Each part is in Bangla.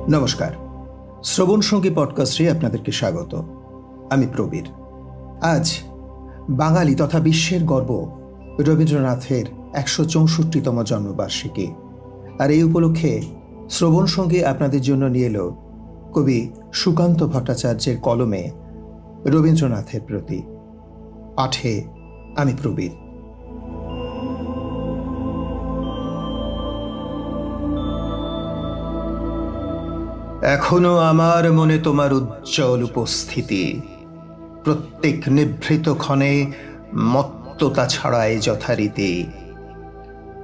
নমস্কার, শ্রবণ সঙ্গী পডকাস্টে আপনাদেরকে স্বাগত। আমি প্রবীর। আজ বাঙালি তথা বিশ্বের গর্ব রবীন্দ্রনাথের ১৬৪তম জন্মবার্ষিকী। আর এই উপলক্ষে শ্রবণ সঙ্গী আপনাদের জন্য নিয়ে এলো কবি সুকান্ত ভট্টাচার্যের কলমে রবীন্দ্রনাথের প্রতি। পাঠে আমি প্রবীর। এখনো আমার মনে তোমার উজ্জ্বল উপস্থিতি, প্রত্যেক নিভৃত ক্ষণে মত্ততা ছড়ায় যথারীতি।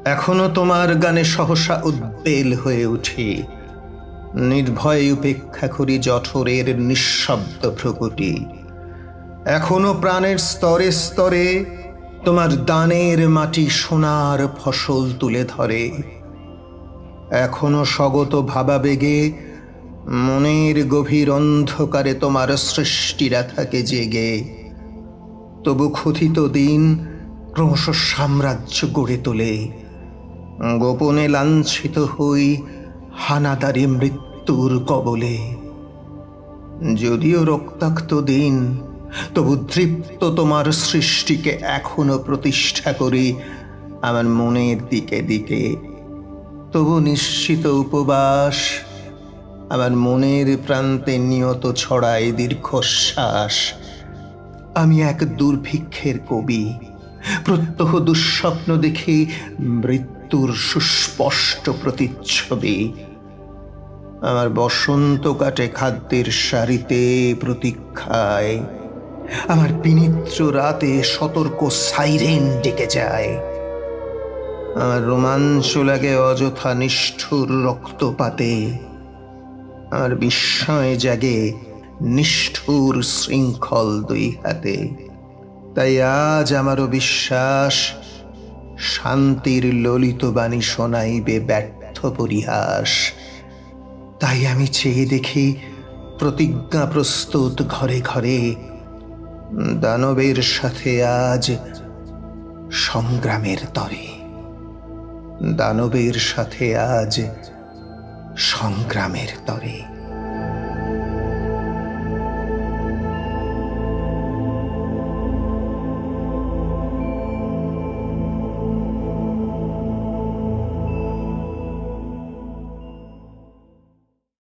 এখনো তোমার গানে সহসা উদ্বেল হয়ে উঠি, নির্ভয়ে উপেক্ষা করি জঠরের নিঃশব্দ ভ্রুকুটি। এখনো প্রাণের স্তরে স্তরে তোমার দানের মাটি সোনার ফসল তুলে ধরে। এখনো স্বগত ভাবাবেগে মনের গভীর অন্ধকারে তোমার সৃষ্টিরা থাকে জেগে। তবু ক্ষুধিত দিন ক্রমশ সাম্রাজ্য গড়ে তোলে, গোপনে লাঞ্ছিত হই হানাদারি মৃত্যুর কবলে। যদিও রক্তাক্ত দিন, তবু তৃপ্ত তোমার সৃষ্টিকে এখনো প্রতিষ্ঠা করি আমার মনের দিকে দিকে। তবু নিশ্চিত উপবাস আমার মনের প্রান্তে নিয়ত ছড়ায় দীর্ঘশ্বাস। আমি এক দুর্ভিক্ষের কবি, প্রত্যহ দুঃস্বপ্ন দেখি মৃত্যুর সুস্পষ্ট প্রতিচ্ছবি। আমার বসন্ত কাটে খাদ্যের সারিতে প্রতীক্ষায়, আমার বিনিদ্র রাতে সতর্ক সাইরেন ডেকে যায়। আমার রোমাঞ্চ লাগে অযথা নিষ্ঠুর রক্তপাতে, আর বিস্ময় জাগে নিষ্ঠুর শৃঙ্খল দুই হাতে। তাই আজ আমারও বিশ্বাস শান্তির ললিত বাণী শোনাইবে ব্যর্থ পরিহাস। তাই আমি চেয়ে দেখি প্রতিজ্ঞা প্রস্তুত ঘরে ঘরে, দানবের সাথে আজ সংগ্রামের তরে। দানবের সাথে আজ সংগ্রামের তরে।